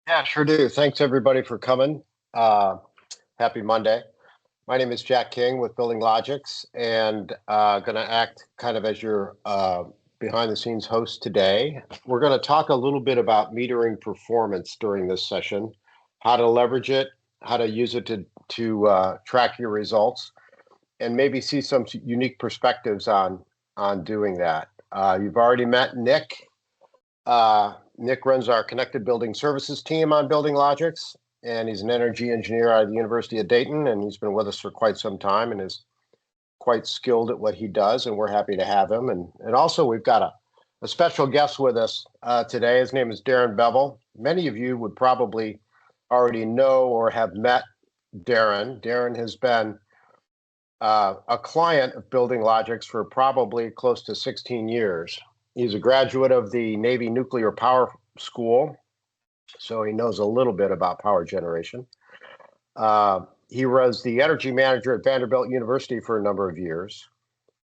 Yeah, sure do. Thanks everybody for coming. Uh, Happy Monday. My name is Jack King with BuildingLogiX, and going to act kind of as your behind the scenes host today. We're going to talk a little bit about metering performance during this session, how to leverage it, how to use it to track your results, and maybe see some unique perspectives on doing that. You've already met Nick. Nick runs our connected building services team on BuildingLogiX, and he's an energy engineer out of the University of Dayton, and he's been with us for quite some time and is quite skilled at what he does, and we're happy to have him. And also, we've got a special guest with us today. His name is Darren Bevill. Many of you would probably already know or have met Darren. Darren has been a client of BuildingLogiX for probably close to 16 years. He's a graduate of the Navy Nuclear Power School, so he knows a little bit about power generation. He was the energy manager at Vanderbilt University for a number of years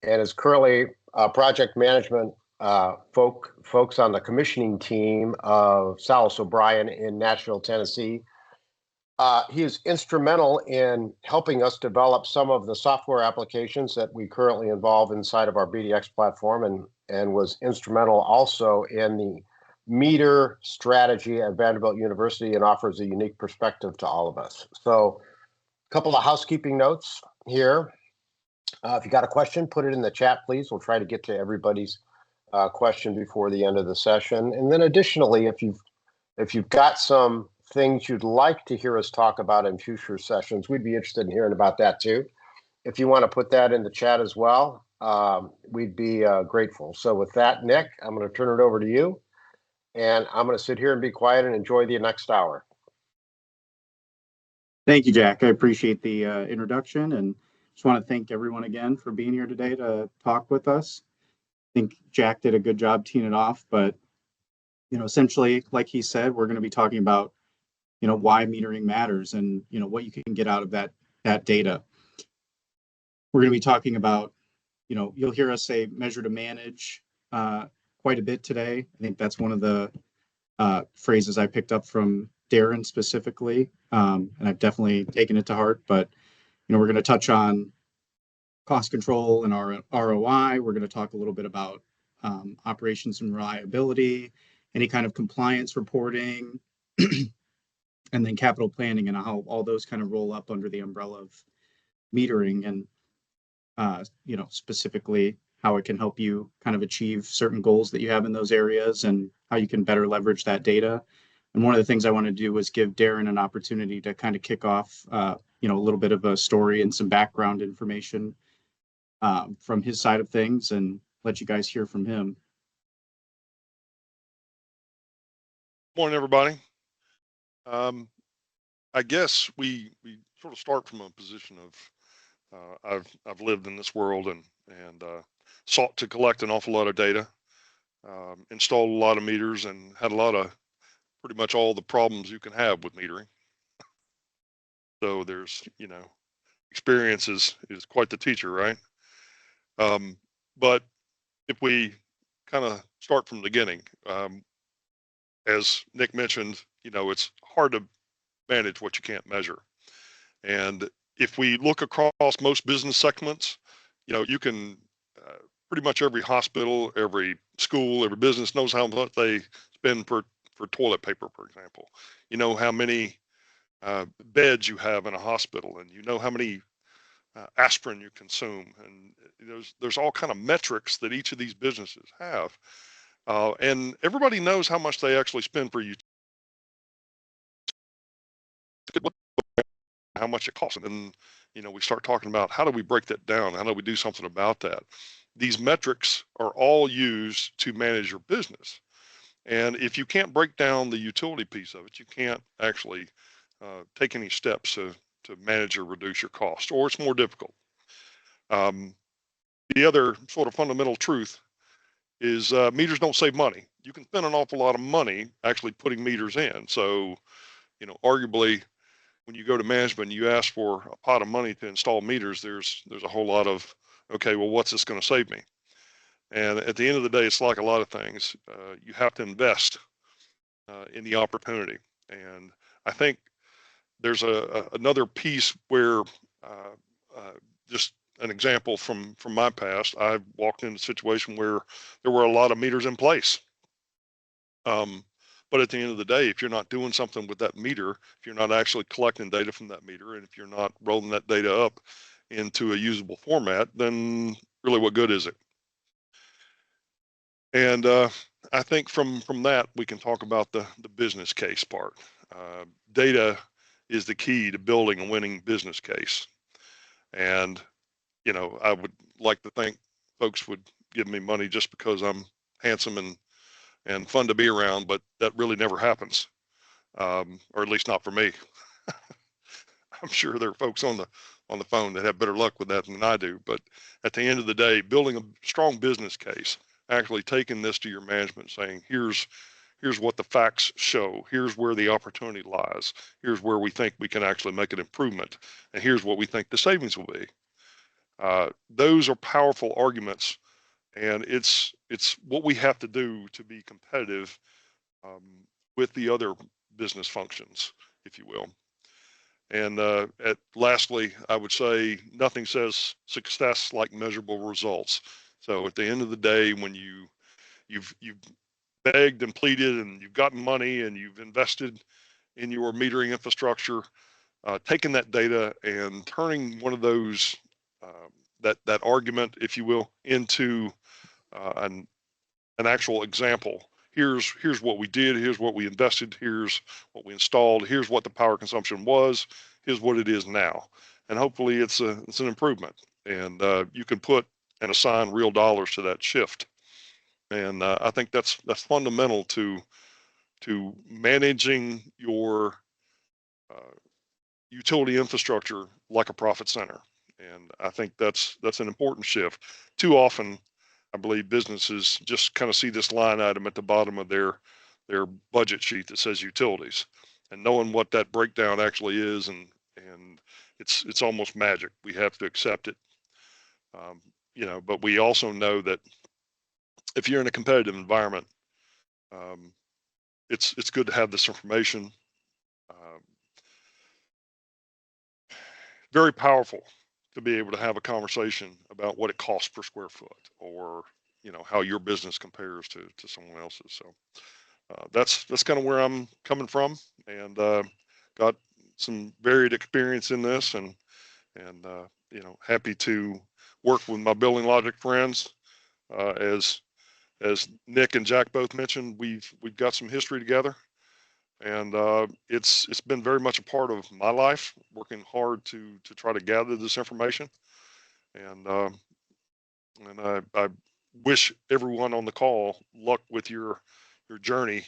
and is currently a project management folks on the commissioning team of Salis O'Brien in Nashville, Tennessee. He is instrumental in helping us develop some of the software applications that we currently involve inside of our BDX platform, and was instrumental also in the meter strategy at Vanderbilt University, and offers a unique perspective to all of us. So a couple of housekeeping notes here. If you got a question, put it in the chat, please. We'll try to get to everybody's question before the end of the session. And then additionally, if you've got some things you'd like to hear us talk about in future sessions, we'd be interested in hearing about that too. If you want to put that in the chat as well, we'd be grateful. So with that, Nick, I'm going to turn it over to you, and I'm going to sit here and be quiet and enjoy the next hour. Thank you, Jack. I appreciate the introduction, and just want to thank everyone again for being here today to talk with us. I think Jack did a good job teeing it off, but essentially, like he said, we're going to be talking about why metering matters and what you can get out of that data. We're going to be talking about you'll hear us say measure to manage quite a bit today. I think that's one of the phrases I picked up from Darren specifically, and I've definitely taken it to heart. But we're going to touch on cost control and our ROI. We're going to talk a little bit about operations and reliability, any kind of compliance reporting, and then capital planning, and how all those kind of roll up under the umbrella of metering, and specifically how it can help you kind of achieve certain goals that you have in those areas, and how you can better leverage that data. And one of the things I want to do is give Darren an opportunity to kind of kick off, a little bit of a story and some background information from his side of things, and let you guys hear from him. Morning, everybody. I guess we sort of start from a position of I've lived in this world and sought to collect an awful lot of data, installed a lot of meters, and had a lot of pretty much all the problems you can have with metering. So there's experience is quite the teacher, right? But if we kind of start from the beginning, as Nick mentioned, it's hard to manage what you can't measure. And if we look across most business segments, you can pretty much every hospital, every school, every business knows how much they spend for toilet paper, for example. You know how many beds you have in a hospital, and you know how many aspirin you consume, and there's all kind of metrics that each of these businesses have, and everybody knows how much they actually spend for you, how much it costs. And we start talking about how do we break that down, how do we do something about that. These metrics are all used to manage your business, and if you can't break down the utility piece of it, you can't actually take any steps to manage or reduce your cost, or it's more difficult. The other sort of fundamental truth is meters don't save money. You can spend an awful lot of money actually putting meters in. So, arguably, when you go to management and you ask for a pot of money to install meters, there's a whole lot of, okay, well, what's this going to save me? And at the end of the day, it's like a lot of things. You have to invest in the opportunity. And I think there's another piece where just an example from my past. I walked into a situation where there were a lot of meters in place. But at the end of the day, if you're not doing something with that meter, if you're not actually collecting data from that meter, and if you're not rolling that data up into a usable format, then really what good is it? And I think from that, we can talk about the business case part. Data is the key to building a winning business case. And, you know, I would like to think folks would give me money just because I'm handsome and fun to be around, but that really never happens, or at least not for me. I'm sure there are folks on the phone that have better luck with that than I do. But at the end of the day, building a strong business case, actually taking this to your management, saying, here's what the facts show. Here's where the opportunity lies. Here's where we think we can actually make an improvement, and here's what we think the savings will be. Those are powerful arguments, and it's what we have to do to be competitive with the other business functions, if you will. And lastly, I would say nothing says success like measurable results. So at the end of the day, when you've begged and pleaded and you've gotten money and you've invested in your metering infrastructure, taking that data and turning one of those that argument, if you will, into an actual example. Here's what we did. Here's what we invested. Here's what we installed. Here's what the power consumption was. Here's what it is now. And hopefully it's an improvement. And you can put and assign real dollars to that shift. And I think that's fundamental to managing your utility infrastructure like a profit center. And I think that's an important shift. Too often, I believe businesses just kind of see this line item at the bottom of their budget sheet that says utilities, and knowing what that breakdown actually is, and it's almost magic. We have to accept it, you know. But we also know that if you're in a competitive environment, it's good to have this information. Very powerful to be able to have a conversation about what it costs per square foot, or you know, how your business compares to someone else's. So that's kind of where I'm coming from, and got some varied experience in this, and you know, happy to work with my BuildingLogiX friends. As Nick and Jack both mentioned, we've got some history together, and it's been very much a part of my life, working hard to try to gather this information. And I wish everyone on the call luck with your journey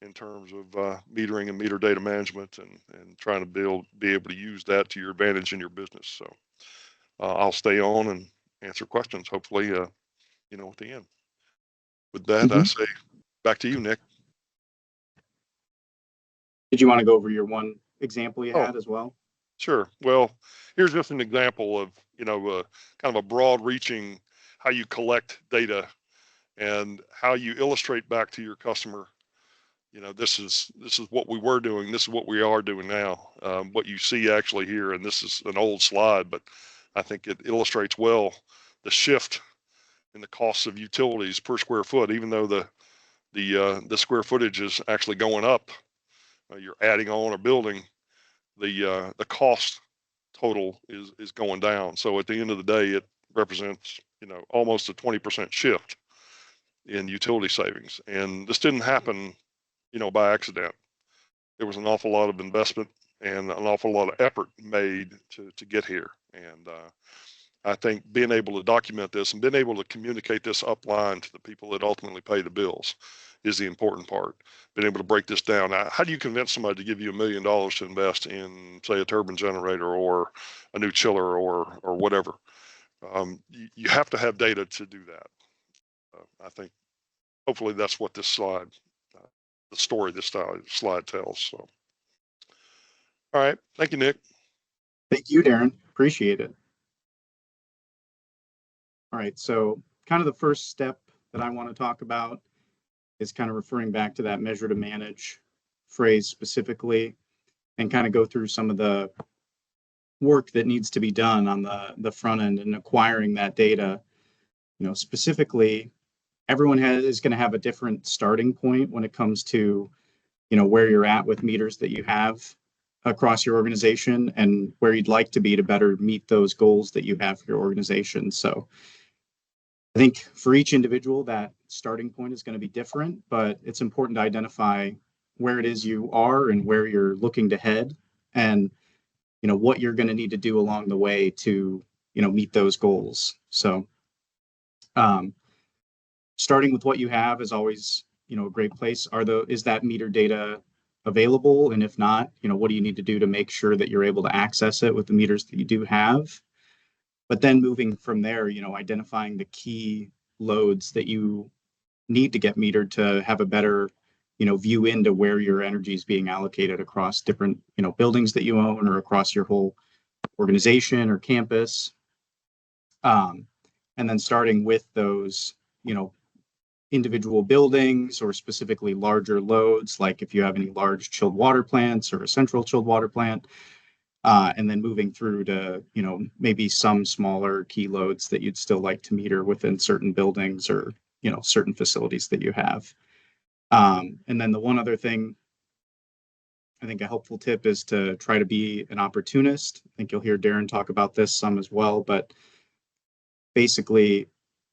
in terms of metering and meter data management, and trying to be able to use that to your advantage in your business. So I'll stay on and answer questions, hopefully, you know, at the end. With that, I say back to you, Nick. Did you want to go over your one example you had as well? Sure. Well, here's just an example of, you know, kind of a broad reaching how you collect data and how you illustrate back to your customer, you know, this is what we were doing. This is what we are doing now. What you see actually here, and this is an old slide, but I think it illustrates well the shift in the costs of utilities per square foot. Even though the square footage is actually going up, you're adding on or building, the cost total is going down. So at the end of the day, it represents, you know, almost a 20% shift in utility savings. And this didn't happen, you know, by accident. There was an awful lot of investment and an awful lot of effort made to get here. And I think being able to document this and being able to communicate this upline to the people that ultimately pay the bills is the important part. Being able to break this down. Now, how do you convince somebody to give you $1 million to invest in, say, a turbine generator or a new chiller or whatever? You have to have data to do that. I think hopefully that's what this slide, the story this slide tells. So, all right, thank you, Nick. Thank you, Darren. Appreciate it. All right, so kind of the first step that I want to talk about is kind of referring back to that measure to manage phrase specifically and kind of go through some of the work that needs to be done on the front end and acquiring that data. Specifically, everyone is going to have a different starting point when it comes to, where you're at with meters that you have across your organization and where you'd like to be to better meet those goals that you have for your organization. So I think for each individual, that starting point is going to be different, but it's important to identify where it is you are and where you're looking to head, and what you're going to need to do along the way to meet those goals. So starting with what you have is always a great place. Is that meter data available? And if not, what do you need to do to make sure that you're able to access it with the meters that you do have? But then moving from there, identifying the key loads that you need to get metered to have a better view into where your energy is being allocated across different buildings that you own or across your whole organization or campus. And then starting with those individual buildings or specifically larger loads, like if you have any large chilled water plants or a central chilled water plant, and then moving through to maybe some smaller key loads that you'd still like to meter within certain buildings or certain facilities that you have. And then the one other thing, I think a helpful tip is to try to be an opportunist. I think you'll hear Darren talk about this some as well, but basically,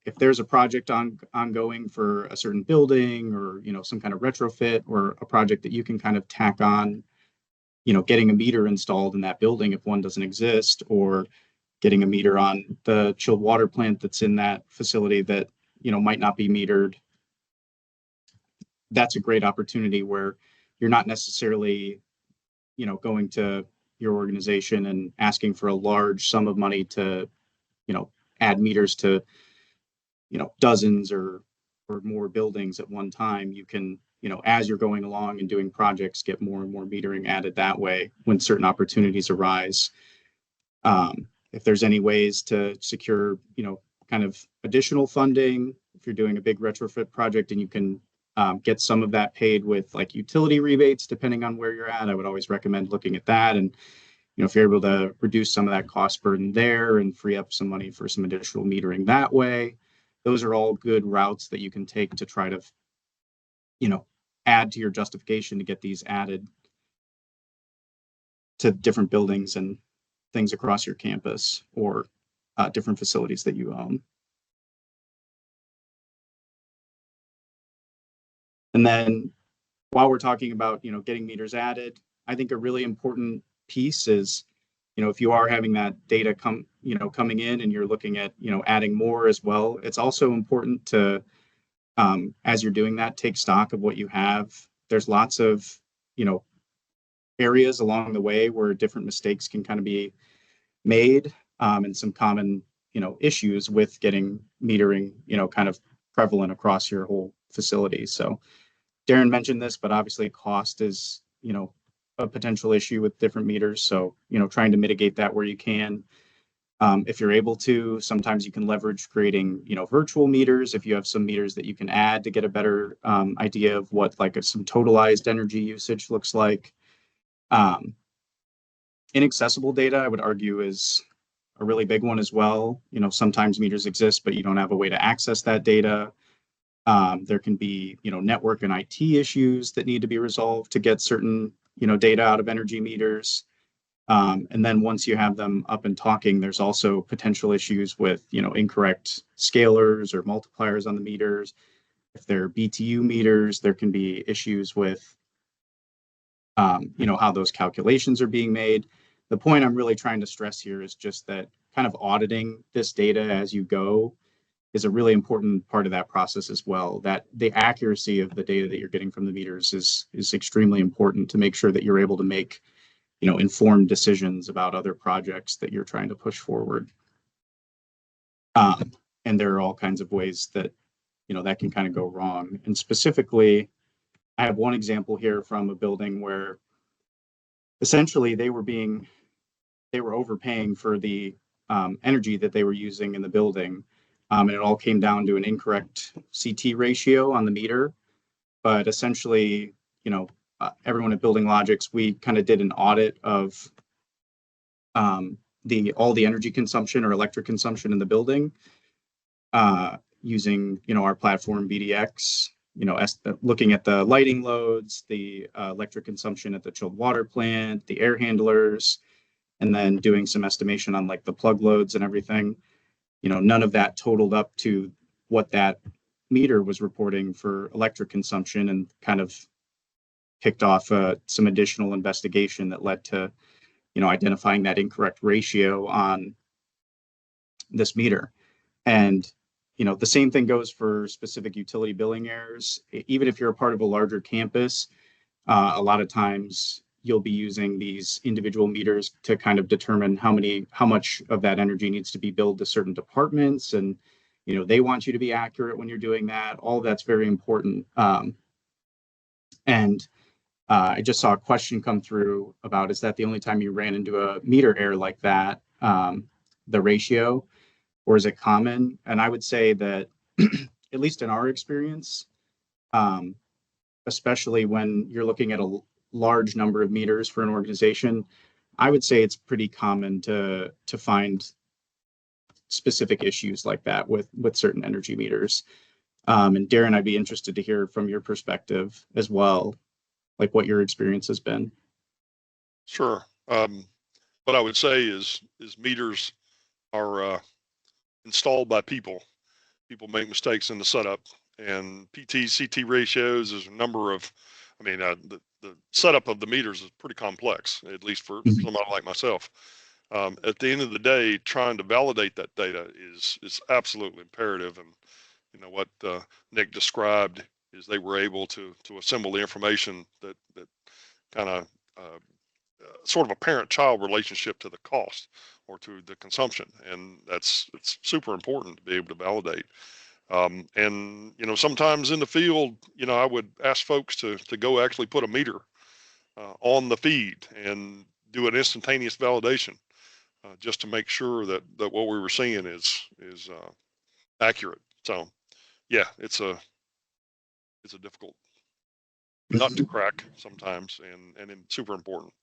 if there's a project ongoing for a certain building or some kind of retrofit or a project that you can kind of tack on, getting a meter installed in that building if one doesn't exist, or getting a meter on the chilled water plant that's in that facility that might not be metered, that's a great opportunity where you're not necessarily going to your organization and asking for a large sum of money to add meters to dozens or more buildings at one time. You can as you're going along and doing projects, get more and more metering added that way when certain opportunities arise. If there's any ways to secure kind of additional funding, if you're doing a big retrofit project and you can get some of that paid with like utility rebates, depending on where you're at, I would always recommend looking at that. And if you're able to reduce some of that cost burden there and free up some money for some additional metering that way, those are all good routes that you can take to try to add to your justification to get these added to different buildings and things across your campus or different facilities that you own. And then while we're talking about getting meters added, I think a really important piece is if you are having that data coming in and you're looking at adding more as well, it's also important to as you're doing that, take stock of what you have. There's lots of areas along the way where different mistakes can kind of be made, and some common issues with getting metering kind of prevalent across your whole facility. So Darren mentioned this, but obviously cost is a potential issue with different meters. So trying to mitigate that where you can. If you're able to, sometimes you can leverage creating virtual meters if you have some meters that you can add to get a better idea of what some totalized energy usage looks like. Inaccessible data, I would argue, is a really big one as well. Sometimes meters exist, but you don't have a way to access that data. There can be network and IT issues that need to be resolved to get certain data out of energy meters. And then once you have them up and talking, there's also potential issues with incorrect scalars or multipliers on the meters. If they're BTU meters, there can be issues with how those calculations are being made. The point I'm really trying to stress here is just that kind of auditing this data as you go is a really important part of that process as well. That the accuracy of the data that you're getting from the meters is extremely important to make sure that you're able to make informed decisions about other projects that you're trying to push forward. And there are all kinds of ways that that can kind of go wrong. And specifically, I have one example here from a building where essentially they were overpaying for the energy that they were using in the building. And it all came down to an incorrect CT ratio on the meter. But essentially, everyone at BuildingLogiX, we kind of did an audit of all the energy consumption or electric consumption in the building using, our platform BDX, looking at the lighting loads, the electric consumption at the chilled water plant, the air handlers, and then doing some estimation on like the plug loads and everything. None of that totaled up to what that meter was reporting for electric consumption, and kind of kicked off some additional investigation that led to, identifying that incorrect ratio on this meter. And, the same thing goes for specific utility billing errors. Even if you're a part of a larger campus, a lot of times you'll be using these individual meters to kind of determine how much of that energy needs to be billed to certain departments. And, they want you to be accurate when you're doing that. All that's very important. And I just saw a question come through about, is that the only time you ran into a meter error like that, the ratio, or is it common? And I would say that, at least in our experience, especially when you're looking at a large number of meters for an organization, I would say it's pretty common to find specific issues like that with certain energy meters. And Darren, I'd be interested to hear from your perspective as well, like what your experience has been. Sure. What I would say is meters are installed by people. People make mistakes in the setup, and PT, CT ratios is a number of, the setup of the meters is pretty complex, at least for somebody like myself. At the end of the day, trying to validate that data is absolutely imperative. And what Nick described is they were able to assemble the information that kind of sort of a parent-child relationship to the cost or to the consumption, and it's super important to be able to validate. And sometimes in the field, I would ask folks to go actually put a meter on the feed and do an instantaneous validation, just to make sure that what we were seeing is accurate. So yeah, it's a difficult nut to crack sometimes, and super important.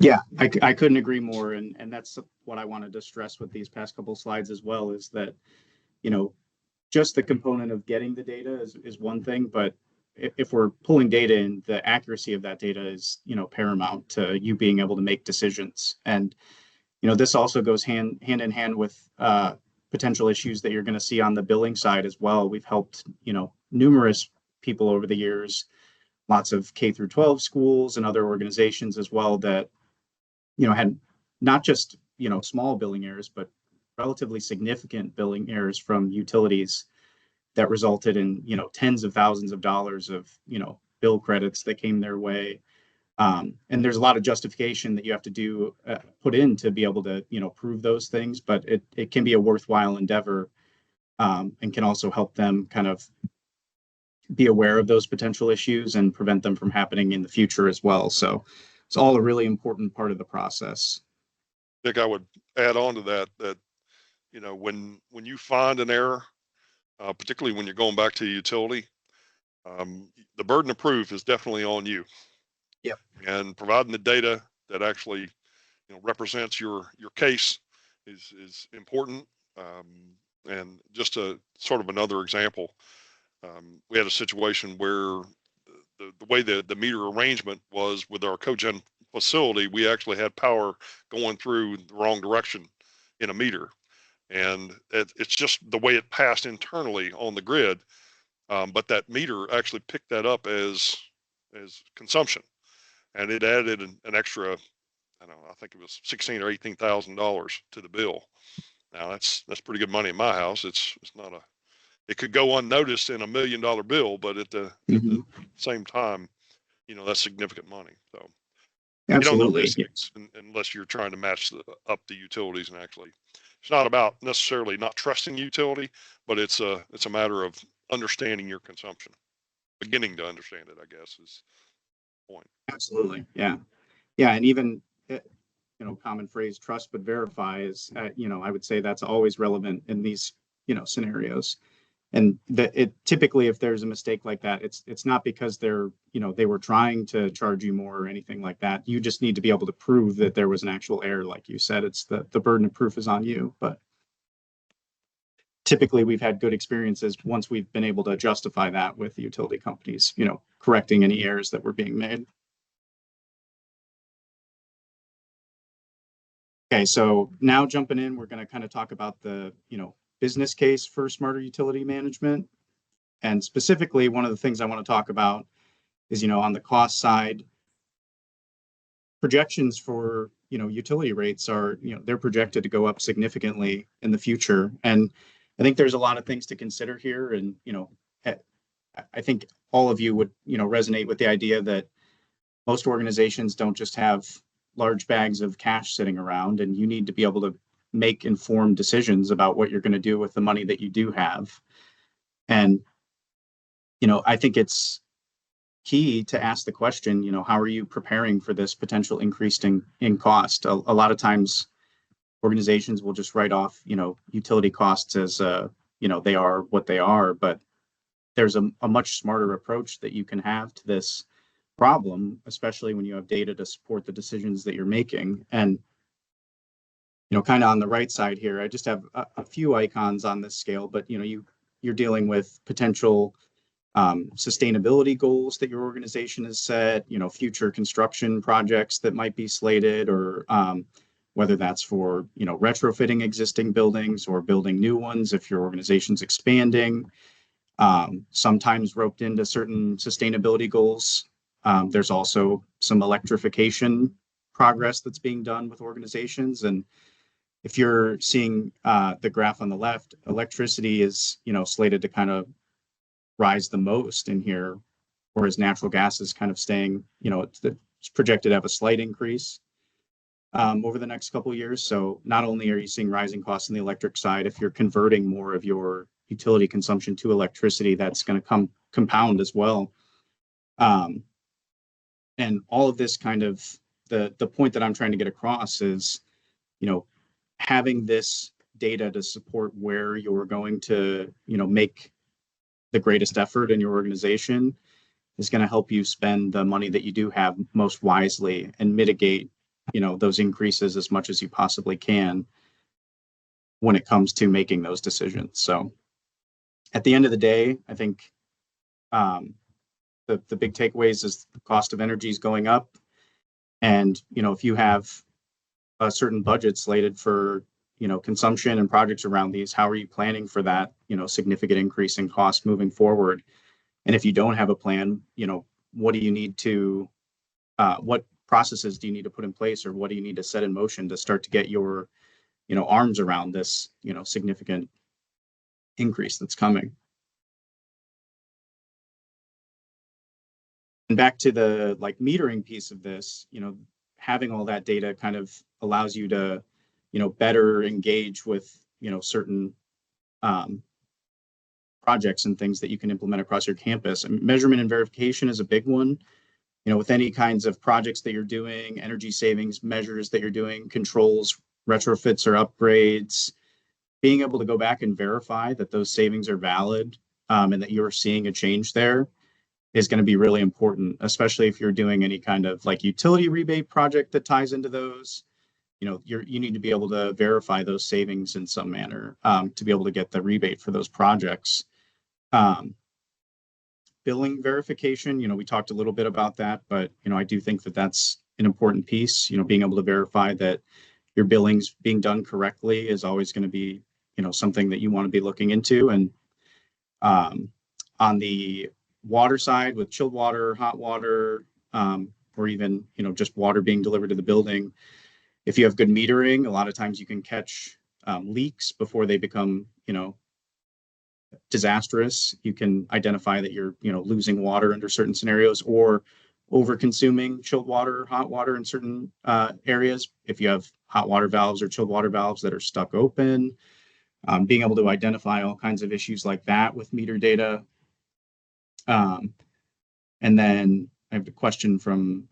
Yeah, I couldn't agree more. And that's what I wanted to stress with these past couple slides as well, is that, just the component of getting the data is one thing, but if we're pulling data in, the accuracy of that data is, paramount to you being able to make decisions. And, this also goes hand in hand with potential issues that you're going to see on the billing side as well. We've helped, numerous people over the years, lots of K through 12 schools and other organizations as well that, had not just, small billing errors, but relatively significant billing errors from utilities that resulted in, tens of thousands of dollars of, bill credits that came their way. And there's a lot of justification that you have to put in to be able to, prove those things, but it can be a worthwhile endeavor, and can also help them kind of be aware of those potential issues and prevent them from happening in the future as well. So it's all a really important part of the process. I think I would add on to that, when you find an error, particularly when you're going back to the utility, the burden of proof is definitely on you. Yep. And providing the data that actually, represents your case is important. And just a sort of another example, we had a situation where the way the meter arrangement was with our cogen facility, we actually had power going through the wrong direction in a meter. And it's just the way it passed internally on the grid. But that meter actually picked that up as consumption, and it added an extra, I think it was $16,000 or $18,000 to the bill. Now that's pretty good money in my house. It's not it could go unnoticed in $1 million bill, but at the same time, that's significant money. So Absolutely. You don't know these things unless you're trying to match up the utilities. And actually, it's not about necessarily not trusting utility, but it's a matter of understanding your consumption, beginning to understand it, I guess, is the point. Absolutely. Yeah. And even, common phrase, trust but verify is, I would say that's always relevant in these, scenarios. And typically, if there's a mistake like that, it's not because they were trying to charge you more or anything like that. You just need to be able to prove that there was an actual error, like you said. It's the burden of proof is on you. But typically, we've had good experiences once we've been able to justify that with the utility companies, correcting any errors that were being made. Okay, so now jumping in, we're going to kind of talk about the business case for smarter utility management. And specifically, one of the things I want to talk about is, on the cost side, projections for, utility rates are, they're projected to go up significantly in the future. And I think there's a lot of things to consider here. And, I think all of you would, resonate with the idea that most organizations don't just have large bags of cash sitting around, and you need to be able to make informed decisions about what you're going to do with the money that you do have. And I think it's key to ask the question, how are you preparing for this potential increase in cost? A lot of times organizations will just write off, utility costs as, they are what they are, but there's a much smarter approach that you can have to this problem, especially when you have data to support the decisions that you're making. And, kind of on the right side here, I just have a few icons on this scale, but, you're dealing with potential sustainability goals that your organization has set, future construction projects that might be slated, or whether that's for, retrofitting existing buildings or building new ones if your organization's expanding, sometimes roped into certain sustainability goals. There's also some electrification progress that's being done with organizations. And if you're seeing the graph on the left, electricity is, slated to kind of rise the most in here, whereas natural gas is kind of staying, it's projected to have a slight increase over the next couple of years. So not only are you seeing rising costs on the electric side, if you're converting more of your utility consumption to electricity, that's going to compound as well. And all of this kind of, the point that I'm trying to get across is, having this data to support where you're going to, make the greatest effort in your organization is going to help you spend the money that you do have most wisely and mitigate, those increases as much as you possibly can when it comes to making those decisions. So at the end of the day, I think the big takeaways is the cost of energy is going up. And, if you have a certain budget slated for, consumption and projects around these, how are you planning for that, significant increase in cost moving forward? And if you don't have a plan, what do you need to, what processes do you need to put in place, or what do you need to set in motion to start to get your, arms around this, significant increase that's coming? And back to the metering piece of this, having all that data kind of allows you to, better engage with, certain projects and things that you can implement across your campus. And measurement and verification is a big one. With any kinds of projects that you're doing, energy savings measures that you're doing, controls, retrofits or upgrades, being able to go back and verify that those savings are valid and that you're seeing a change there is going to be really important, especially if you're doing any kind of utility rebate project that ties into those. You need to be able to verify those savings in some manner to be able to get the rebate for those projects. Billing verification, we talked a little bit about that, but I do think that that's an important piece. Being able to verify that your billing's being done correctly is always going to be something that you want to be looking into. And on the water side, with chilled water, hot water, or even just water being delivered to the building, if you have good metering, a lot of times you can catch leaks before they become disastrous. You can identify that you're losing water under certain scenarios, or over consuming chilled water or hot water in certain areas. If you have hot water valves or chilled water valves that are stuck open, being able to identify all kinds of issues like that with meter data. And then I have a question from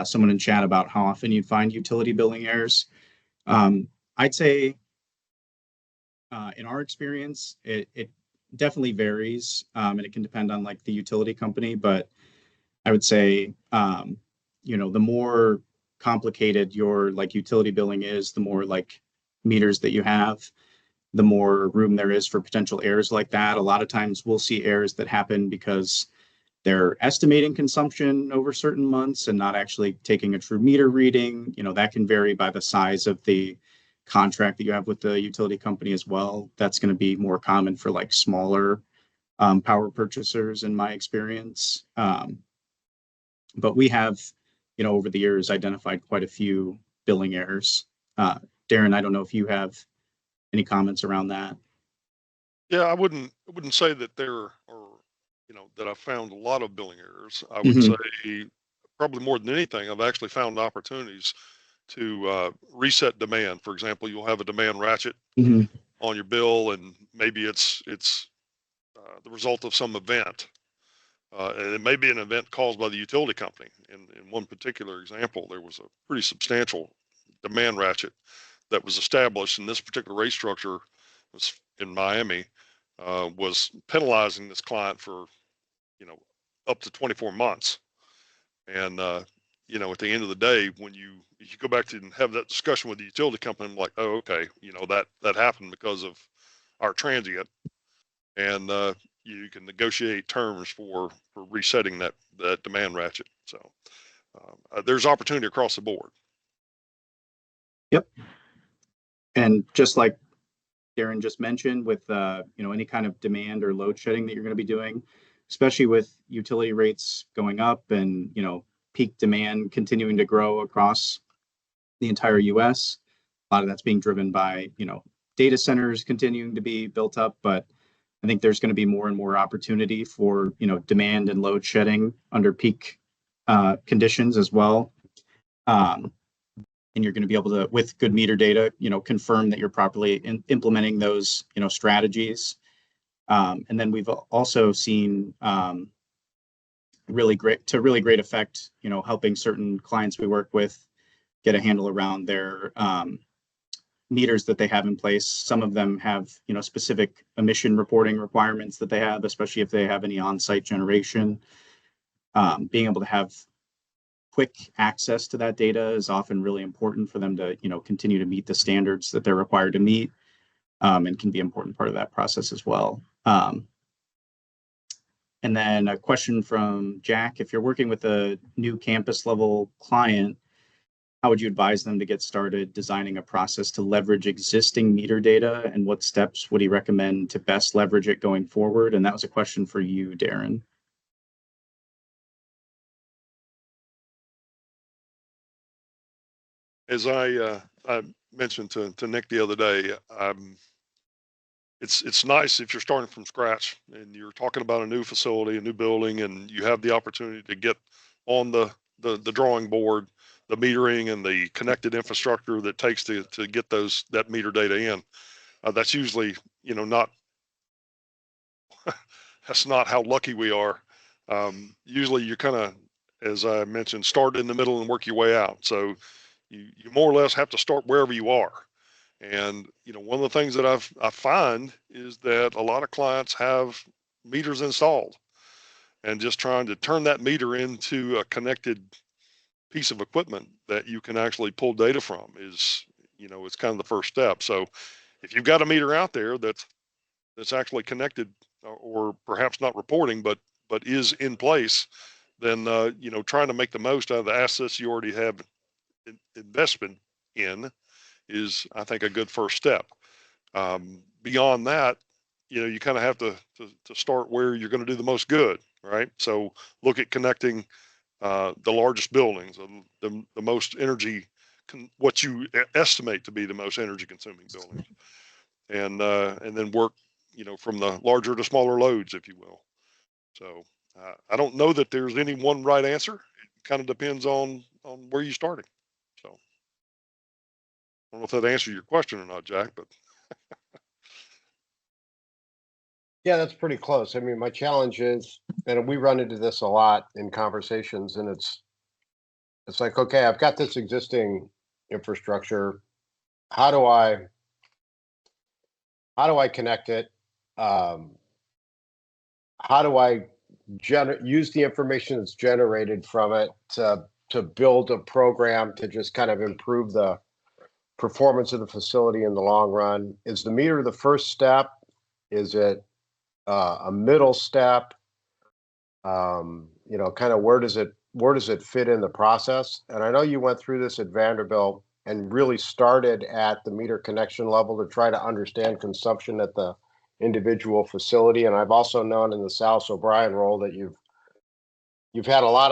someone in chat about how often you'd find utility billing errors. I'd say in our experience, it definitely varies, and it can depend on like the utility company, but I would say, the more complicated your like utility billing is, the more like meters that you have, the more room there is for potential errors like that. A lot of times we'll see errors that happen because they're estimating consumption over certain months and not actually taking a true meter reading. That can vary by the size of the contract that you have with the utility company as well. That's going to be more common for like smaller power purchasers in my experience. But we have, over the years identified quite a few billing errors. Darren, I don't know if you have any comments around that. Yeah, I wouldn't say that there are, that I found a lot of billing errors. I would Mhm. say probably more than anything, I've actually found opportunities to reset demand. For example, you'll have a demand ratchet Mhm. on your bill, and maybe it's the result of some event. And it may be an event caused by the utility company. In one particular example, there was a pretty substantial demand ratchet that was established, and this particular rate structure was in Miami, was penalizing this client for, up to 24 months. And, at the end of the day, when you go back to and have that discussion with the utility company, I'm like, oh, okay, that happened because of our transient, and you can negotiate terms for resetting that demand ratchet. So there's opportunity across the board. Yep. And just like Darren just mentioned, with any kind of demand or load shedding that you're going to be doing, especially with utility rates going up and peak demand continuing to grow across the entire U.S. A lot of that's being driven by data centers continuing to be built up, but I think there's going to be more and more opportunity for demand and load shedding under peak conditions as well. And you're going to be able to, with good meter data, confirm that you're properly implementing those strategies. And then we've also seen really great effect, helping certain clients we work with get a handle around their meters that they have in place. Some of them have, specific emission reporting requirements that they have, especially if they have any on-site generation. Being able to have quick access to that data is often really important for them to, continue to meet the standards that they're required to meet, and can be an important part of that process as well. And then a question from Jack: if you're working with a new campus level client, how would you advise them to get started designing a process to leverage existing meter data, and what steps would he recommend to best leverage it going forward? And that was a question for you, Darren. As I mentioned to Nick the other day, it's nice if you're starting from scratch and you're talking about a new facility, a new building, and you have the opportunity to get on the drawing board, the metering and the connected infrastructure that takes to get that meter data in. That's usually, not that's not how lucky we are. Usually you kind of, as I mentioned, start in the middle and work your way out. So you more or less have to start wherever you are. And one of the things that I find is that a lot of clients have meters installed, and just trying to turn that meter into a connected piece of equipment that you can actually pull data from is, it's kind of the first step. So if you've got a meter out there that's actually connected, or perhaps not reporting, but is in place, then trying to make the most out of the assets you already have investment in is, I think, a good first step. Beyond that, you kind of have to start where you're going to do the most good, right? So look at connecting the largest buildings, the most energy, what you estimate to be the most energy consuming buildings, and then work, from the larger to smaller loads, if you will. So I don't know that there's any one right answer. It kind of depends on where you're starting. So I don't know if that answers your question or not, Jack, but Yeah, that's pretty close. I mean, my challenge is, and we run into this a lot in conversations, and it's like, okay, I've got this existing infrastructure. How do I connect it? how do I use the information that's generated from it to build a program to just kind of improve the performance of the facility in the long run? Is the meter the first step? Is it a middle step? You know, kind of where does it fit in the process? And I know you went through this at Vanderbilt and really started at the meter connection level to try to understand consumption at the individual facility. And I've also known in the South O'Brien role that you've had a lot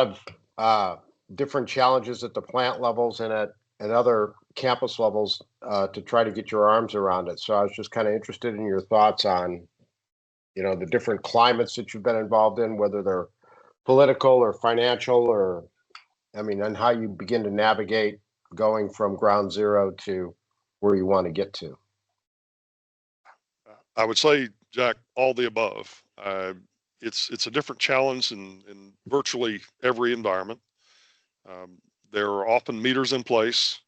of different challenges at the plant levels and at other campus levels to try to get your arms around it. So I was just kind of interested in your thoughts on, you know, the different climates that you've been involved in, whether they're political or financial, or, I mean, and how you begin to navigate going from ground zero to where you want to get to. I would say, Jack, all the above. It's a different challenge in virtually every environment. There are often meters in place.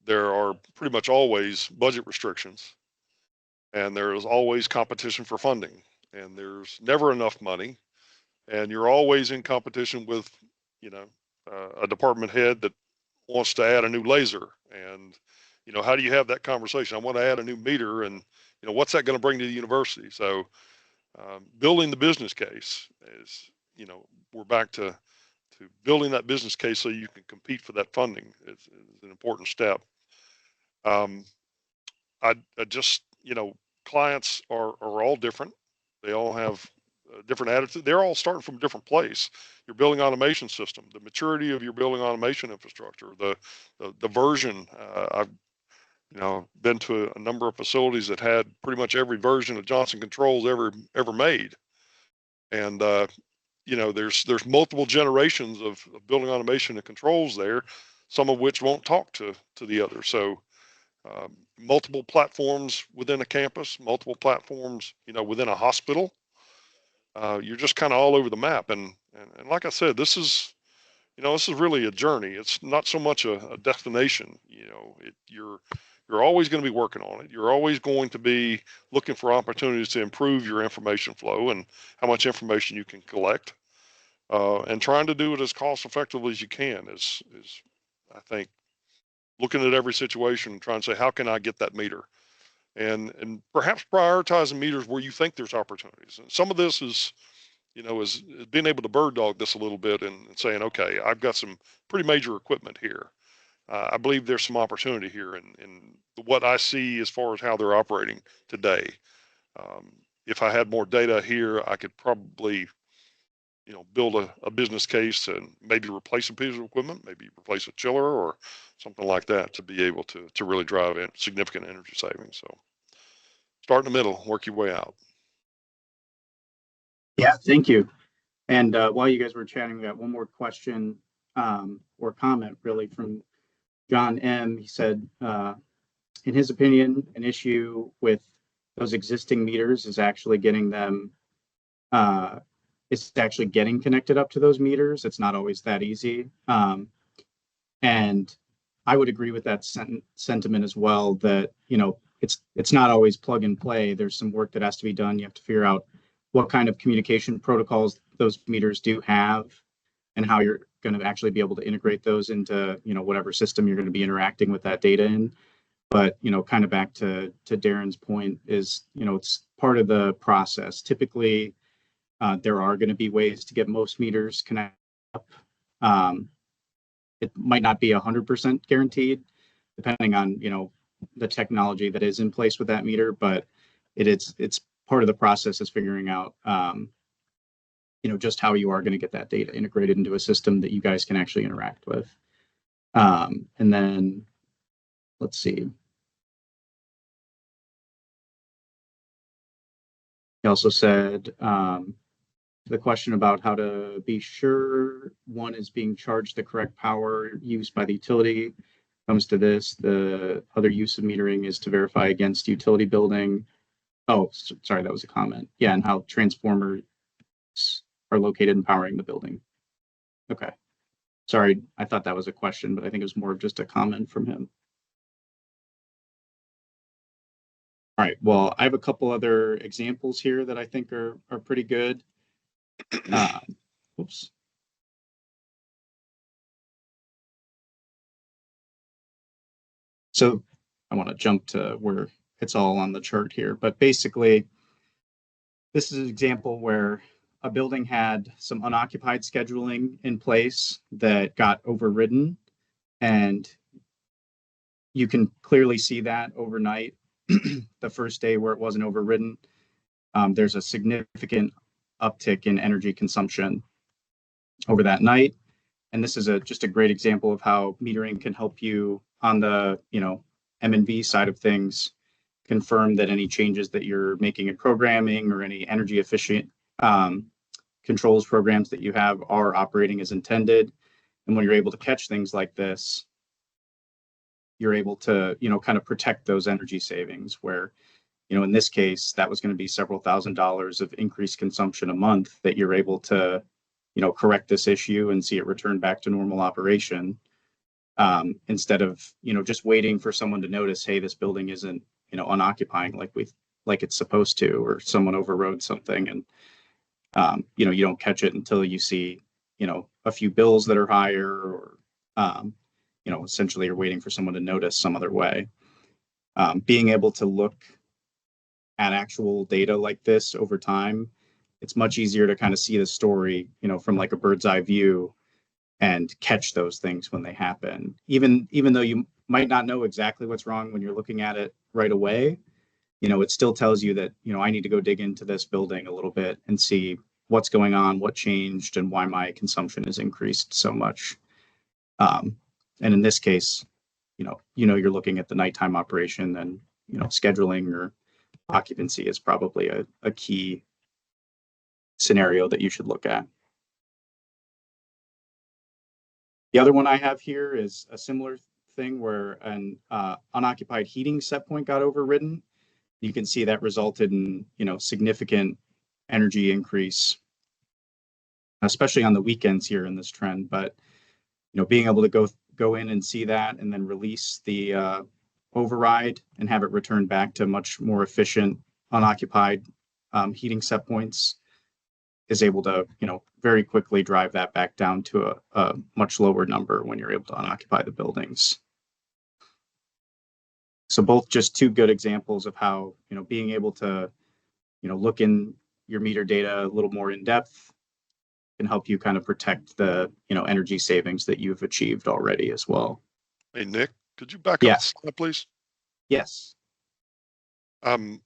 There are pretty much always budget restrictions, and there is always competition for funding, and there's never enough money, and you're always in competition with, you know, a department head that wants to add a new laser. And, you know, how do you have that conversation? I want to add a new meter, and, you know, what's that going to bring to the university? So building the business case is, you know, we're back to building that business case so you can compete for that funding is an important step. I just, you know, clients are all different. They all have different attitudes. They're all starting from a different place. Your building automation system, the maturity of your building automation infrastructure, the version. I've, you know, been to a number of facilities that had pretty much every version of Johnson Controls ever made, and you know, there's multiple generations of building automation and controls there, some of which won't talk to the other. So multiple platforms within a campus, multiple platforms, you know, within a hospital. You're just kind of all over the map, and like I said, this is, you know, this is really a journey. It's not so much a destination. You know, you're always going to be working on it. You're always going to be looking for opportunities to improve your information flow and how much information you can collect, and trying to do it as cost effectively as you can is I think looking at every situation and trying to say, how can I get that meter? And perhaps prioritizing meters where you think there's opportunities. And some of this is, you know, is being able to bird dog this a little bit and saying, okay, I've got some pretty major equipment here. I believe there's some opportunity here in what I see as far as how they're operating today. If I had more data here, I could probably, you know, build a business case and maybe replace a piece of equipment, maybe replace a chiller or something like that to be able to really drive in significant energy savings. So start in the middle, work your way out. Yeah, thank you. And while you guys were chatting, we got one more question or comment really from John M. He said, in his opinion, an issue with those existing meters is actually getting them, it's actually getting connected up to those meters. It's not always that easy. And I would agree with that sentiment as well, that, you know, it's not always plug and play. There's some work that has to be done. You have to figure out what kind of communication protocols those meters do have and how you're going to actually be able to integrate those into, you know, whatever system you're going to be interacting with that data in. But, you know, kind of back to Darren's point is, you know, it's part of the process. Typically, there are going to be ways to get most meters connected up. It might not be 100% guaranteed, depending on, you know, the technology that is in place with that meter, but it's part of the process is figuring out, you know, just how you are going to get that data integrated into a system that you guys can actually interact with. And then let's see. He also said the question about how to be sure one is being charged the correct power used by the utility comes to this. The other use of metering is to verify against utility building. Oh, sorry, that was a comment. Yeah, and how transformers are located in powering the building. Okay. Sorry, I thought that was a question, but I think it was more of just a comment from him. All right, well, I have a couple other examples here that I think are pretty good. Oops. So I want to jump to where it's all on the chart here, but basically this is an example where a building had some unoccupied scheduling in place that got overridden, and you can clearly see that overnight. The first day where it wasn't overridden, there's a significant uptick in energy consumption over that night. And this is just a great example of how metering can help you on the M&V side of things, confirm that any changes that you're making in programming or any energy efficient controls programs that you have are operating as intended. And when you're able to catch things like this, you're able to kind of protect those energy savings, where in this case that was going to be several $1,000s of increased consumption a month that you're able to correct this issue and see it return back to normal operation, instead of just waiting for someone to notice, hey, this building isn't unoccupying like it's supposed to, or someone overrode something, and you don't catch it until you see a few bills that are higher, or essentially you're waiting for someone to notice some other way. Being able to look at actual data like this over time, it's much easier to kind of see the story from like a bird's eye view and catch those things when they happen, even though you might not know exactly what's wrong when you're looking at it right away. It still tells you that I need to go dig into this building a little bit and see what's going on, what changed, and why my consumption has increased so much. And in this case, you're looking at the nighttime operation, and scheduling or occupancy is probably a key scenario that you should look at. The other one I have here is a similar thing where an unoccupied heating set point got overridden. You can see that resulted in significant energy increase, especially on the weekends here in this trend. But being able to go in and see that and then release the override and have it return back to much more efficient unoccupied heating set points is able to very quickly drive that back down to a much lower number when you're able to unoccupy the buildings. So both just two good examples of how being able to look in your meter data a little more in depth can help you kind of protect the energy savings that you've achieved already as well. Hey, Nick, could you back Yeah. up the slide, please? Yes. One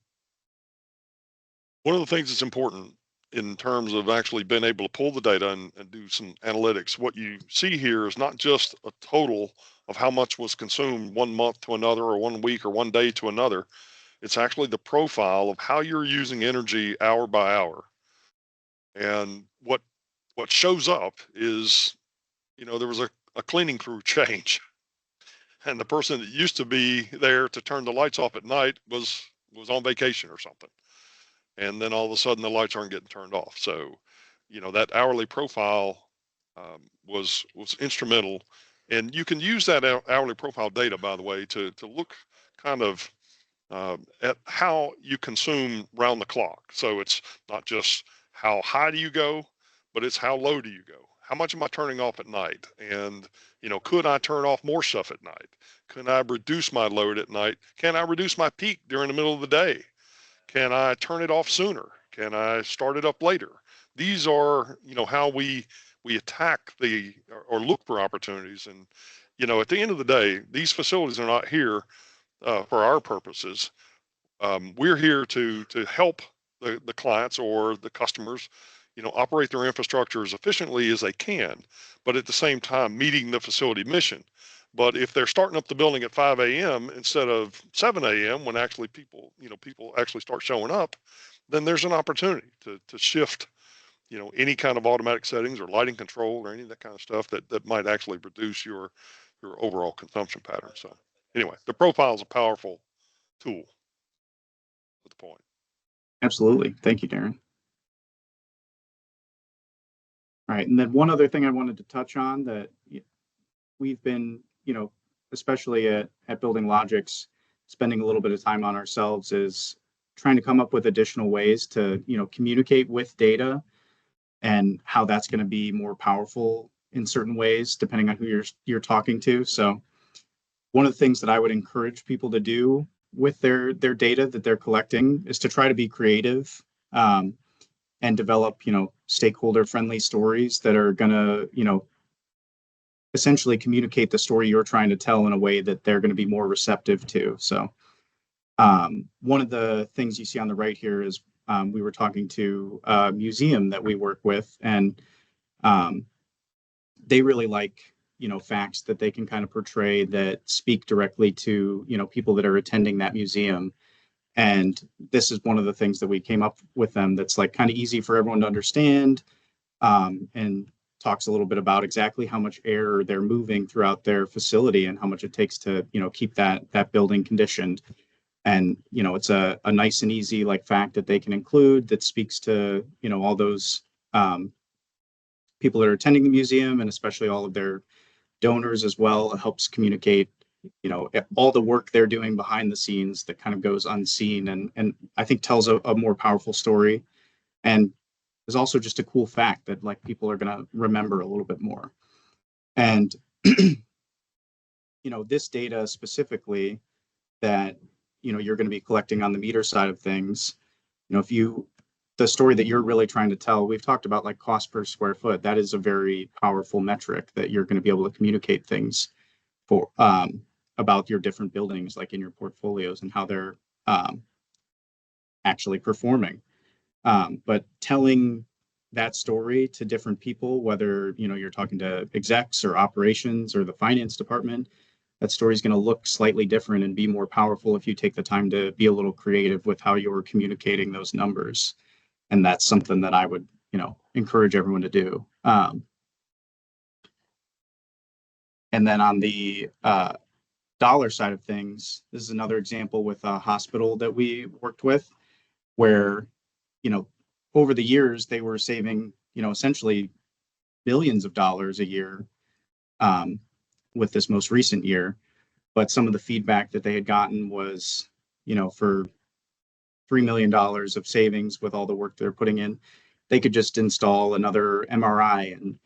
of the things that's important in terms of actually being able to pull the data and do some analytics, what you see here is not just a total of how much was consumed 1 month to another, or 1 week or 1 day to another. It's actually the profile of how you're using energy hour by hour. And what shows up is, there was a cleaning crew change, and the person that used to be there to turn the lights off at night was on vacation or something. And then all of a sudden the lights aren't getting turned off. So, that hourly profile was instrumental. And you can use that hourly profile data, by the way, to look kind of at how you consume round the clock. So it's not just how high do you go, but it's how low do you go? How much am I turning off at night? And, could I turn off more stuff at night? Can I reduce my load at night? Can I reduce my peak during the middle of the day? Can I turn it off sooner? Can I start it up later? These are, how we attack or look for opportunities. And, at the end of the day, these facilities are not here for our purposes. We're here to help the clients or the customers, operate their infrastructure as efficiently as they can, but at the same time meeting the facility mission. But if they're starting up the building at 5 a.m. instead of 7 a.m. when actually people actually start showing up, then there's an opportunity to shift, any kind of automatic settings or lighting control or any of that kind of stuff that might actually reduce your overall consumption pattern. So anyway, the profile is a powerful tool at the point. Absolutely. Thank you, Darren. All right. And then one other thing I wanted to touch on that we've been, especially at BuildingLogiX, spending a little bit of time on ourselves, is trying to come up with additional ways to, communicate with data and how that's going to be more powerful in certain ways, depending on who you're talking to. So one of the things that I would encourage people to do with their data that they're collecting is to try to be creative, and develop, stakeholder friendly stories that are going to, essentially communicate the story you're trying to tell in a way that they're going to be more receptive to. So one of the things you see on the right here is we were talking to a museum that we work with, and they really like, facts that they can kind of portray that speak directly to, people that are attending that museum. And this is one of the things that we came up with them that's like kind of easy for everyone to understand, and talks a little bit about exactly how much air they're moving throughout their facility and how much it takes to, keep that building conditioned. And, it's a nice and easy like fact that they can include that speaks to, all those people that are attending the museum, and especially all of their donors as well. It helps communicate, all the work they're doing behind the scenes that kind of goes unseen, and I think tells a more powerful story, and is also just a cool fact that like people are going to remember a little bit more. And this data specifically that you're going to be collecting on the meter side of things, if the story that you're really trying to tell, we've talked about like cost per square foot. That is a very powerful metric that you're going to be able to communicate things for about your different buildings, like in your portfolios, and how they're actually performing. But telling that story to different people, whether you're talking to execs or operations or the finance department, that story is going to look slightly different and be more powerful if you take the time to be a little creative with how you're communicating those numbers. And that's something that I would, encourage everyone to do. And then on the dollar side of things, this is another example with a hospital that we worked with, where, over the years they were saving, essentially billions of dollars a year with this most recent year. But some of the feedback that they had gotten was, for $3 million of savings with all the work they're putting in, they could just install another MRI and,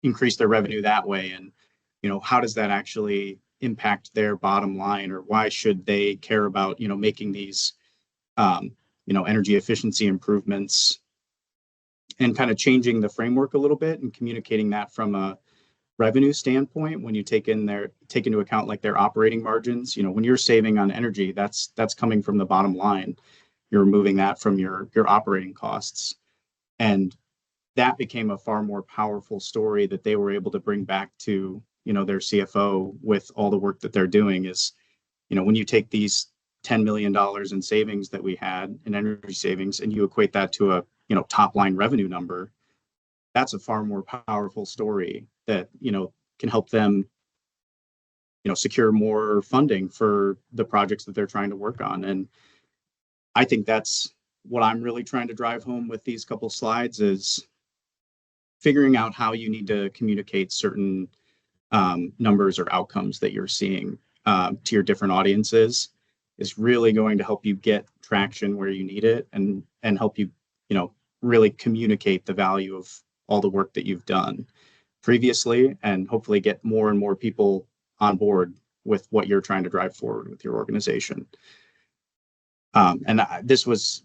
increase their revenue that way. And, how does that actually impact their bottom line, or why should they care about, making these, energy efficiency improvements, and kind of changing the framework a little bit and communicating that from a revenue standpoint. When you take into account like their operating margins, when you're saving on energy, that's coming from the bottom line. You're removing that from your operating costs. And that became a far more powerful story that they were able to bring back to, their CFO with all the work that they're doing is, when you take these $10 million in savings that we had in energy savings, and you equate that to a, top line revenue number, that's a far more powerful story that, can help them, secure more funding for the projects that they're trying to work on. And I think that's what I'm really trying to drive home with these couple slides, is figuring out how you need to communicate certain numbers or outcomes that you're seeing to your different audiences is really going to help you get traction where you need it, and help you, really communicate the value of all the work that you've done previously, and hopefully get more and more people on board with what you're trying to drive forward with your organization. And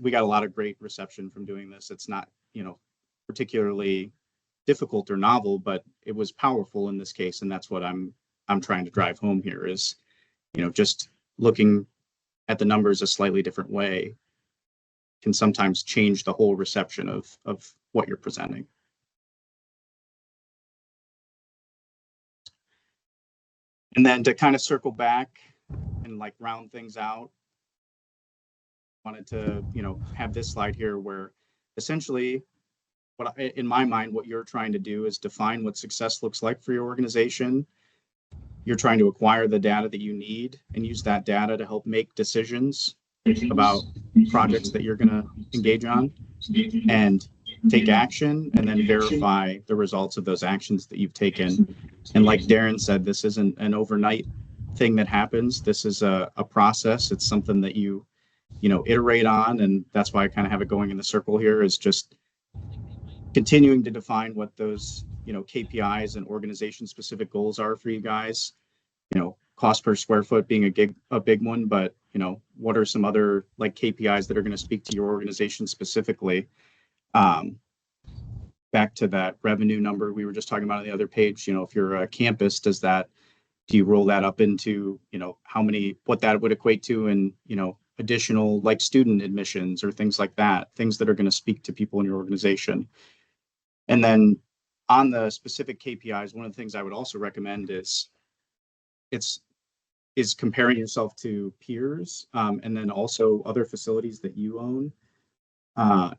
we got a lot of great reception from doing this. It's not, particularly difficult or novel, but it was powerful in this case. And that's what I'm trying to drive home here is, just looking at the numbers a slightly different way can sometimes change the whole reception of what you're presenting. And then to kind of circle back and like round things out, wanted to, have this slide here where essentially in my mind, what you're trying to do is define what success looks like for your organization. You're trying to acquire the data that you need and use that data to help make decisions about projects that you're going to engage on, and take action, and then verify the results of those actions that you've taken. And like Darren said, this isn't an overnight thing that happens. This is a process. It's something that you iterate on. And that's why I kind of have it going in the circle here, is just continuing to define what those, KPIs and organization specific goals are for you guys. Cost per square foot being a big one, but what are some other like KPIs that are going to speak to your organization specifically? Back to that revenue number we were just talking about on the other page, if you're a campus, do you roll that up into, what that would equate to and, additional like student admissions or things like that, things that are going to speak to people in your organization. And then on the specific KPIs, one of the things I would also recommend is comparing yourself to peers, and then also other facilities that you own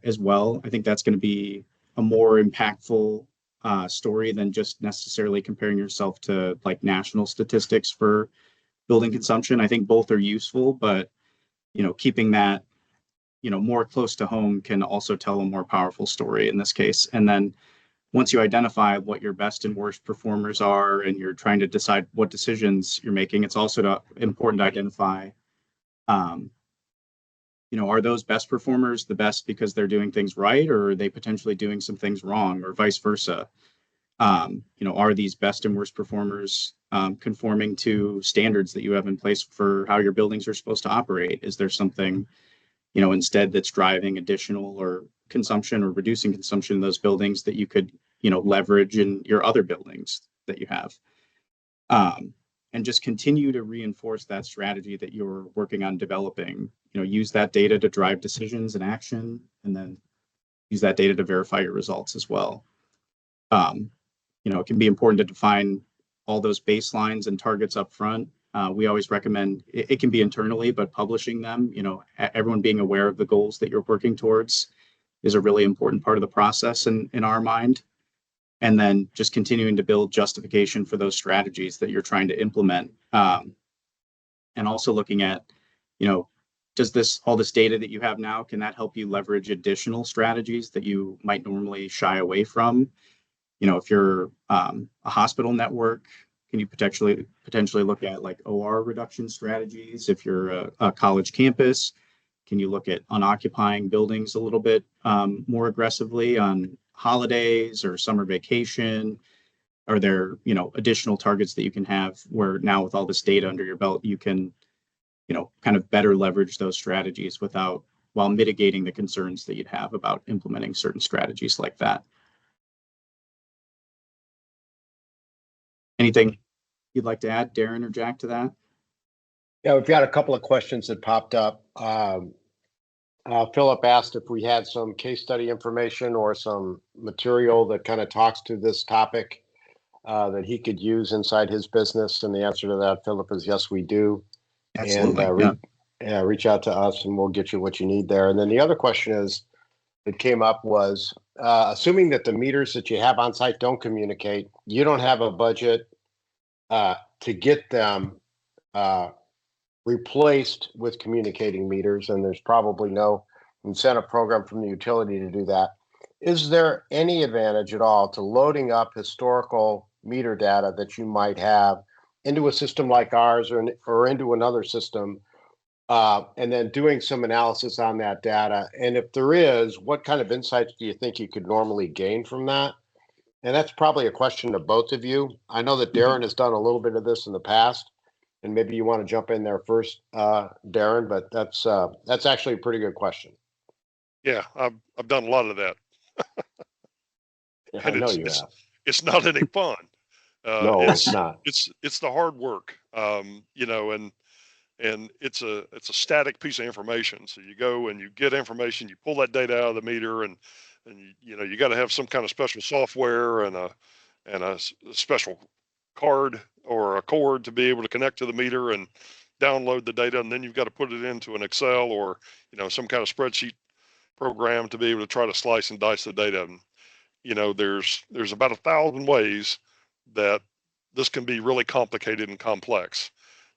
as well. I think that's going to be a more impactful story than just necessarily comparing yourself to like national statistics for building consumption. I think both are useful, but keeping that more close to home can also tell a more powerful story in this case. And then once you identify what your best and worst performers are and you're trying to decide what decisions you're making, it's also important to identify, are those best performers the best because they're doing things right, or are they potentially doing some things wrong, or vice versa? Are these best and worst performers conforming to standards that you have in place for how your buildings are supposed to operate? Is there something, instead that's driving additional or consumption or reducing consumption in those buildings that you could, leverage in your other buildings that you have? And just continue to reinforce that strategy that you're working on developing. Use that data to drive decisions and action, and then use that data to verify your results as well. It can be important to define all those baselines and targets up front. We always recommend it can be internally, but publishing them, everyone being aware of the goals that you're working towards is a really important part of the process in our mind. And then just continuing to build justification for those strategies that you're trying to implement. And also looking at, does all this data that you have now, can that help you leverage additional strategies that you might normally shy away from? If you're a hospital network, can you potentially look at like OR reduction strategies? If you're a college campus, can you look at unoccupying buildings a little bit more aggressively on holidays or summer vacation? Are there, additional targets that you can have where now with all this data under your belt, you can, kind of better leverage those strategies while mitigating the concerns that you'd have about implementing certain strategies like that? Anything you'd like to add, Darren or Jack, to that? Yeah, we've got a couple of questions that popped up. Philip asked if we had some case study information or some material that kind of talks to this topic that he could use inside his business. And the answer to that, Philip, is yes, we do. Absolutely. And reach out to us and we'll get you what you need there. And then the other question that came up was, assuming that the meters that you have on site don't communicate, you don't have a budget to get them replaced with communicating meters, and there's probably no incentive program from the utility to do that. Is there any advantage at all to loading up historical meter data that you might have into a system like ours or into another system, and then doing some analysis on that data? And if there is, what kind of insights do you think you could normally gain from that? And that's probably a question to both of you. I know that Darren has done a little bit of this in the past, and maybe you want to jump in there first, Darren, but that's actually a pretty good question. Yeah, I've done a lot of that. Yeah, I know you have. It's not any fun. No, it's not. It's the hard work, and it's a static piece of information. So you go and you get information, you pull that data out of the meter, and you got to have some kind of special software and a special card or a cord to be able to connect to the meter and download the data, and then you've got to put it into an Excel or some kind of spreadsheet program to be able to try to slice and dice the data. And there's about 1,000 ways that this can be really complicated and complex.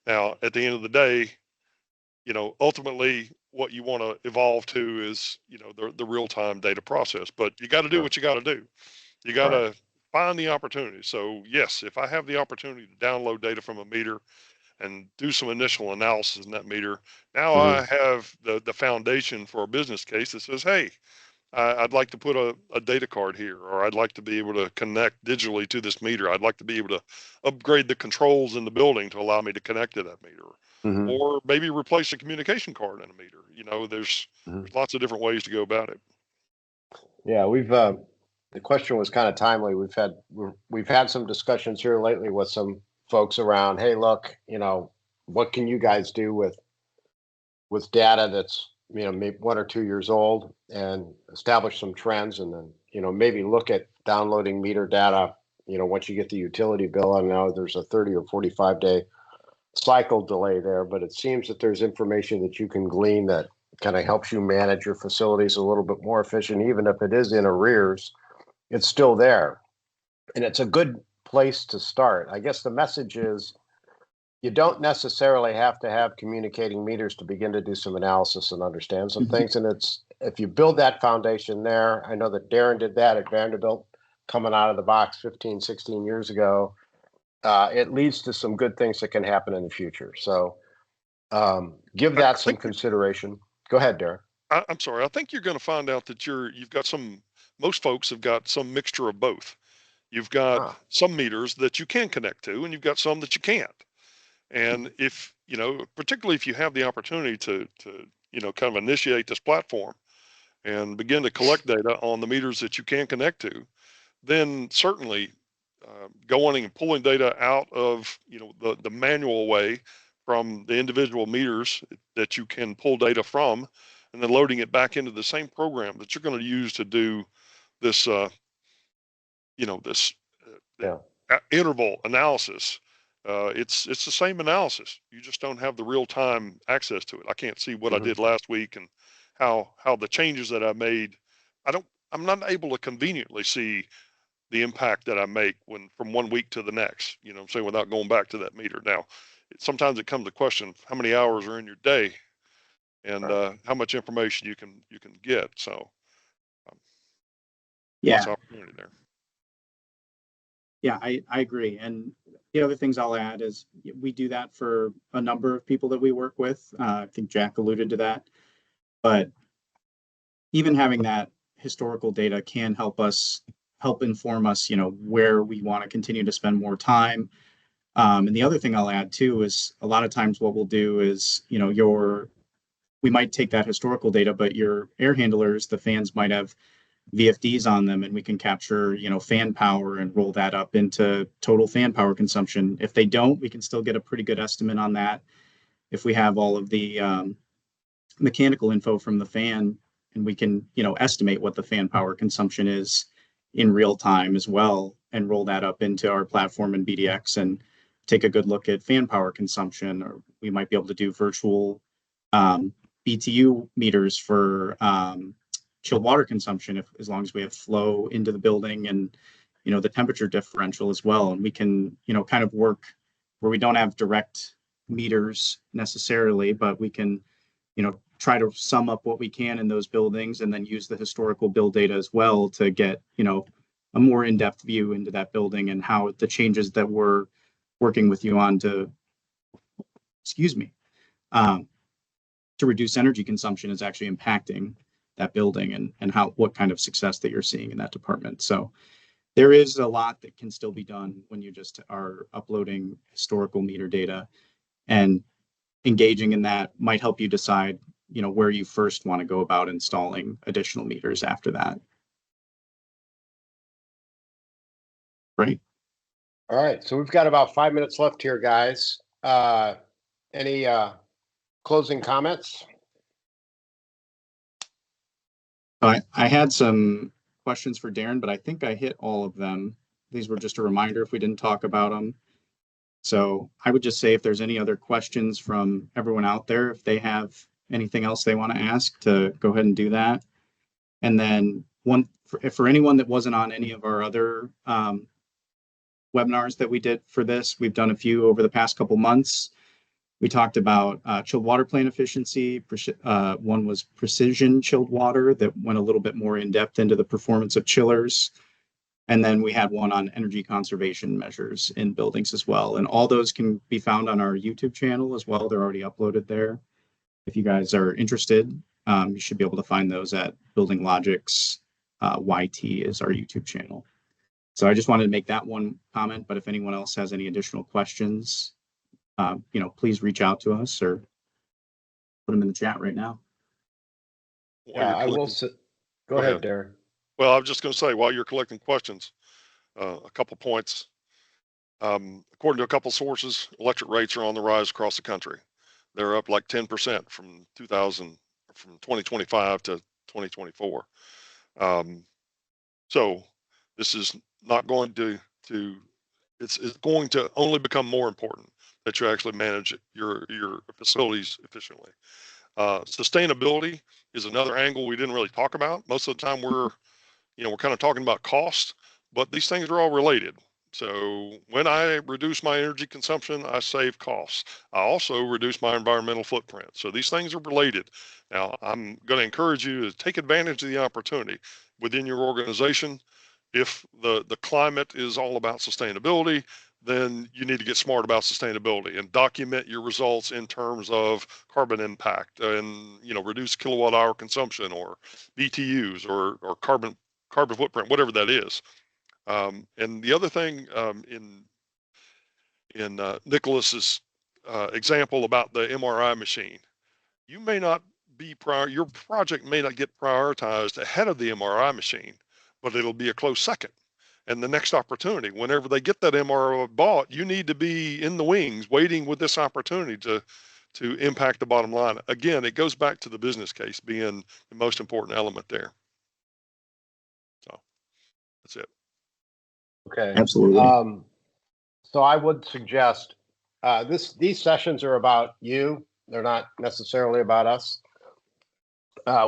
Now, at the end of the day, ultimately what you want to evolve to is, the real-time data process, but you got to do what you got to do. You got to find the opportunity. So yes, if I have the opportunity to download data from a meter and do some initial analysis in that meter, now I have the foundation for a business case that says, hey, I'd like to put a data card here, or I'd like to be able to connect digitally to this meter. I'd like to be able to upgrade the controls in the building to allow me to connect to that meter, Mhm. or maybe replace a communication card in a meter. There's Mhm. lots of different ways to go about it. Yeah, the question was kind of timely. We've had some discussions here lately with some folks around, hey, look, what can you guys do with data that's, maybe 1 or 2 years old, and establish some trends, and then, maybe look at downloading meter data, once you get the utility bill. I know there's a 30 or 45 day cycle delay there, but it seems that there's information that you can glean that kind of helps you manage your facilities a little bit more efficient. Even if it is in arrears, it's still there. And it's a good place to start. I guess the message is, you don't necessarily have to have communicating meters to begin to do some analysis and understand some things. And if you build that foundation there, I know that Darren did that at Vanderbilt coming out of the box 15, 16 years ago. It leads to some good things that can happen in the future. So give I that some think consideration. Go ahead, Darren. I'm sorry. I think you're going to find out that you've got most folks have got some mixture of both. You've got Ah, some meters that you can connect to, and you've got some that you can't. And if, particularly if you have the opportunity to kind of initiate this platform and begin to collect data on the meters that you can connect to, then certainly going and pulling data out of, the manual way from the individual meters that you can pull data from, and then loading it back into the same program that you're going to use to do this, this yeah. interval analysis. It's the same analysis. You just don't have the real time access to it. I can't see what I Mhm. did last week and how the changes that I made. I'm not able to conveniently see the impact that I make from 1 week to the next. You know what I'm saying, without going back to that meter. Now, sometimes it comes to question how many hours are in your day, and Right. how much information you can get. So lots Yeah, of opportunity there. yeah, I agree. And the other things I'll add is we do that for a number of people that we work with. I think Jack alluded to that. But even having that historical data can help inform us, where we want to continue to spend more time. And the other thing I'll add too is a lot of times what we'll do is, we might take that historical data, but your air handlers, the fans might have VFDs on them, and we can capture, fan power and roll that up into total fan power consumption. If they don't, we can still get a pretty good estimate on that. If we have all of the mechanical info from the fan, and we can, estimate what the fan power consumption is in real time as well, and roll that up into our platform in BDX and take a good look at fan power consumption. Or we might be able to do virtual BTU meters for chilled water consumption, as long as we have flow into the building, and the temperature differential as well. And we can kind of work where we don't have direct meters necessarily, but we can try to sum up what we can in those buildings, and then use the historical build data as well to get a more in-depth view into that building, and how the changes that we're working with you on to um, to reduce energy consumption is actually impacting that building, and what kind of success that you're seeing in that department. So there is a lot that can still be done when you just are uploading historical meter data, and engaging in that might help you decide, where you first want to go about installing additional meters after that. Right. All right. So we've got about 5 minutes left here, guys. Any closing comments? I had some questions for Darren, but I think I hit all of them. These were just a reminder if we didn't talk about them. So I would just say, if there's any other questions from everyone out there, if they have anything else they want to ask, to go ahead and do that. And then for anyone that wasn't on any of our other webinars that we did for this, we've done a few over the past couple months. We talked about chilled water plant efficiency. One was precision chilled water, that went a little bit more in depth into the performance of chillers. And then we had one on energy conservation measures in buildings as well. And all those can be found on our YouTube channel as well. They're already uploaded there if you guys are interested. You should be able to find those at BuildingLogiX. YT is our YouTube channel. So I just wanted to make that one comment, but if anyone else has any additional questions, please reach out to us or put them in the chat right now. Yeah, I will say, go ahead, Darren. Well, I was just going to say, while you're collecting questions, a couple points. According to a couple sources, electric rates are on the rise across the country. They're up like 10% from 2025 to 2024. So this is not going to it's going to only become more important that you actually manage your facilities efficiently. Sustainability is another angle we didn't really talk about. Most of the time we're kind of talking about cost, but these things are all related. So when I reduce my energy consumption, I save costs. I also reduce my environmental footprint. So these things are related. Now, I'm going to encourage you to take advantage of the opportunity within your organization. If the climate is all about sustainability, then you need to get smart about sustainability and document your results in terms of carbon impact and reduce kilowatt hour consumption or BTUs or carbon footprint, whatever that is. And the other thing in Nicholas's example about the MRI machine, you may not be your project may not get prioritized ahead of the MRI machine, but it'll be a close second. And the next opportunity, whenever they get that MRI bought, you need to be in the wings waiting with this opportunity to impact the bottom line. Again, it goes back to the business case being the most important element there. So that's it. Okay. Absolutely. So I would suggest these sessions are about you. They're not necessarily about us.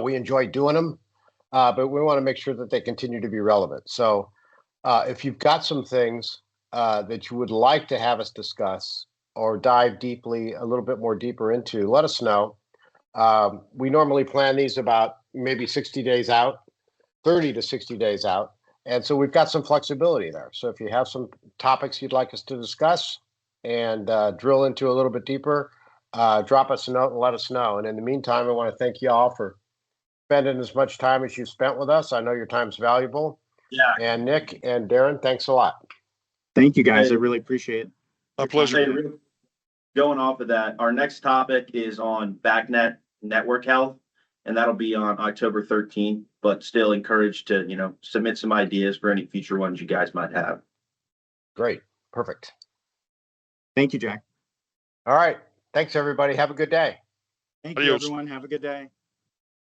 We enjoy doing them, but we want to make sure that they continue to be relevant. So if you've got some things that you would like to have us discuss or dive a little bit more deeper into, let us know. We normally plan these about maybe 60 days out, 30 to 60 days out. And so we've got some flexibility there. So if you have some topics you'd like us to discuss and drill into a little bit deeper, drop us a note and let us know. And in the meantime, I want to thank you all for spending as much time as you spent with us. I know your time's valuable. Yeah. And Nick and Darren, thanks a lot. Thank you, guys. I really appreciate it. My pleasure. Hey, going off of that, our next topic is on BACnet network health, and that'll be on October 13th, but still encouraged to, submit some ideas for any future ones you guys might have. Great. Perfect. Thank you, Jack. All right. Thanks, everybody. Have a good day. Thank you, everyone. Have a good day.